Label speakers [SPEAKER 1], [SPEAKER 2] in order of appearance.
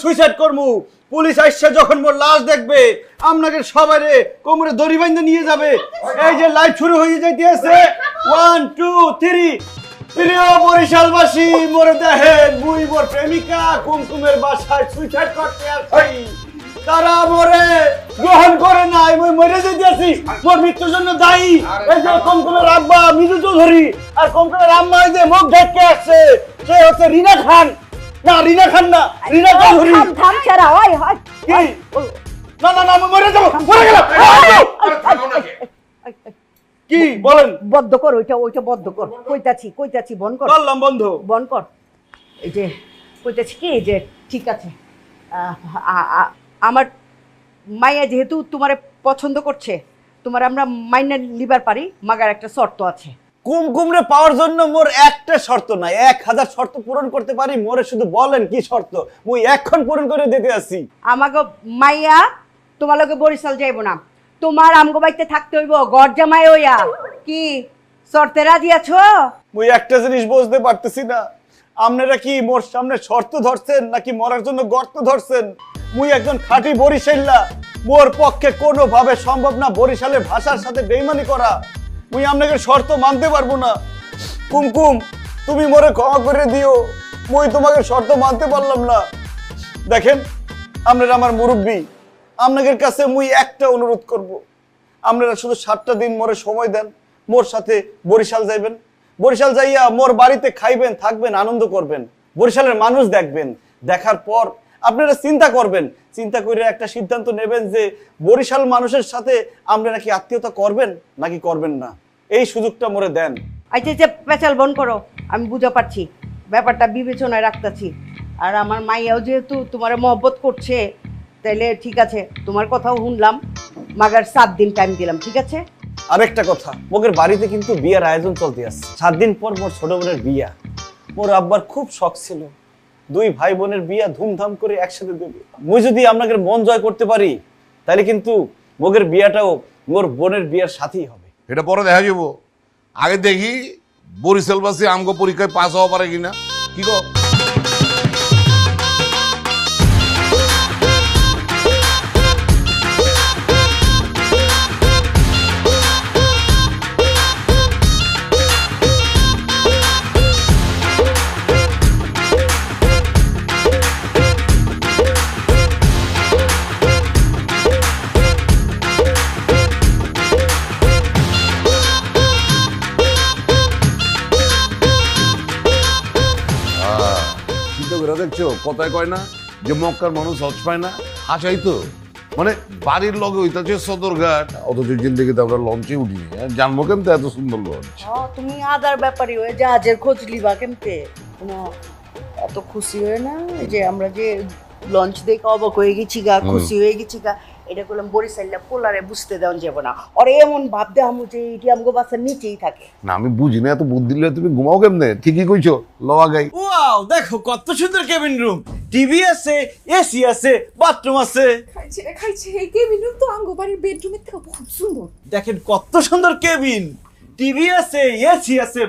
[SPEAKER 1] Suicide করমু। Police আইসা যখন মোর লাশ দেখবে আপনাকে সবাইরে কোমরে দড়ি বাইন্ধে নিয়ে যাবে। এই যে লাইভ শুরু হয়ে যাইতেছে 1 2 3। প্রিয় বরিশালবাসী, মোরে দেখেন মুই মোর প্রেমিকা কুমকুমের বাসায় সুইসাইড করতে আসছি। তারা মোরে গ্রহণ করে নাই, মই মরে যাইতেছি। মোর মৃত্যুর জন্য দায়ী এই যে কুমকুমের আব্বা মিজু চৌধুরী, আর কুমকুমের আম্মা এই যে মুখ ঢেকে আসছে, সে হচ্ছে রিনা খান। না রিনা খান না, রিনা চৌধুরী।
[SPEAKER 2] থাম ছাড়া ওই হয়
[SPEAKER 1] কি? না না না, আমি মরে যাবো, মরে গেলাম। কি বলেন?
[SPEAKER 2] বদ্ধ কর, ওইটা বদ্ধ কর। কইতাছি বন কর,
[SPEAKER 1] করলাম বন্ধ।
[SPEAKER 2] বন কর। এই যে কইতাছি কি যে ঠিক আছে, আমার মাইয়া যেহেতু তোমারে পছন্দ করছে, তোমার আমরা মাইনা লিবার পারি, মাগার একটা শর্ত আছে।
[SPEAKER 1] কুমকুমরে পাওয়ার জন্য মোর একটা শর্ত নাই, 1000 শর্ত পূরণ করতে পারি। মোরে শুধু বলেন কি শর্ত, মুই এখন পূরণ করে দিতে আসি।
[SPEAKER 2] আমাকে মাইয়া তোমার লগে বরিশাল যাইব না, তোমার আমগো বাড়িতে থাকতে হইব গড় জামাই হইয়া। কি শর্তে রাজি আছো?
[SPEAKER 1] মুই একটা জিনিস বুঝতে পারতেছি না, আপনারা কি মোর সামনে শর্ত ধরছেন নাকি মরার জন্য গর্ত ধরছেন? মুই একজন খাঁটি বরিশাল্লা, মোর পক্ষে কোনোভাবে সম্ভব না বরিশালের ভাষার সাথে বেইমানি করা। মুই আপনাকে শর্ত মানতে পারবো না। কুমকুম, তুমি মোরে ক্ষমা করে দিও, মুই তোমাকে শর্ত মানতে পারলাম না। দেখেন, আপনারা আমার মুরব্বী, আপনাদের কাছে মুই একটা অনুরোধ করব, আপনারা শুধু 7টা দিন মোরে সময় দেন, মোর সাথে বরিশাল যাইবেন। বরিশাল যাইয়া মোর বাড়িতে খাইবেন, থাকবেন, আনন্দ করবেন, বরিশালের মানুষ দেখবেন। দেখার পর আপনারা চিন্তা করবেন, চিন্তা করে একটা সিদ্ধান্ত নেবেন যে বরিশাল মানুষের সাথে আপনারা কি আত্মীয়তা করবেন নাকি করবেন না। এই সুযোগটা মোরে দেন।
[SPEAKER 2] আচ্ছা যে পেঁচাল বন করো, আমি বুঝা পারছি, ব্যাপারটা বিবেচনায় রাখতেছি। আর আমার মাইয়াও যেহেতু তোমার মহব্বত করছে, তাইলে ঠিক আছে, তোমার কথাও শুনলাম, মাগার 7 দিন টাইম দিলাম, ঠিক আছে?
[SPEAKER 1] আরেকটা কথা, মোদের বাড়িতে কিন্তু বিয়ার আয়োজন চলতে আছে। 7 দিন পর মোর ছোট বোনের বিয়া। মোর আব্বার খুব শখ ছিল 2 ভাই বোনের বিয়া ধুমধাম করে একসাথে দেবে। মুই যদি আপনাদের মন জয় করতে পারি, তাহলে কিন্তু মোগের বিয়াটাও মোর বোনের বিয়ার সাথেই হবে।
[SPEAKER 3] এটা পরে দেখা যাবো। আগে দেখি বরিশালবাসী আমগো পরীক্ষায় পাস হওয়া পারে কিনা। কি গো? দেখছো কথায় কয় না যে মক্কার মানুষ হজ পায় না, হাসাই তো। মানে বাড়ির লগে হইতাছে সদরঘাট, অথচ জিন্দগিতে আমরা লঞ্চে উঠিনি। জানবো কেমতে এত সুন্দর লঞ্চ?
[SPEAKER 2] তুমি আদার ব্যাপারই হয়ে জাহাজের খোঁজ লিবা কেমতে? এত খুশি হয়ে না যে আমরা যে লঞ্চ দেখে অবাক হয়ে গেছি গা, খুশি হয়ে গেছি গা। এটা করলাম বরিশাল্লা পোলারে বুঝতে দেওয়া যাবো না, আর এমন ভাব দেখামু যে এটি আমগো বাসার নিচেই থাকে।
[SPEAKER 3] না আমি বুঝি না, এত বুদ্ধি দিলে তুমি ঘুমাও কেমনে? ঠিকই কইছো, লওয়া গাই।
[SPEAKER 1] ওয়াও, দেখো কত সুন্দর কেবিন রুম, টিভি আছে, এসি আছে, বাথরুম আছে।
[SPEAKER 4] খাইছে এই কেবিন রুম তো আঙ্গো বাড়ির বেডরুমের থেকে বহুত সুন্দর।
[SPEAKER 1] দেখেন কত সুন্দর কেবিন, টিভি আছে, এসি আছে,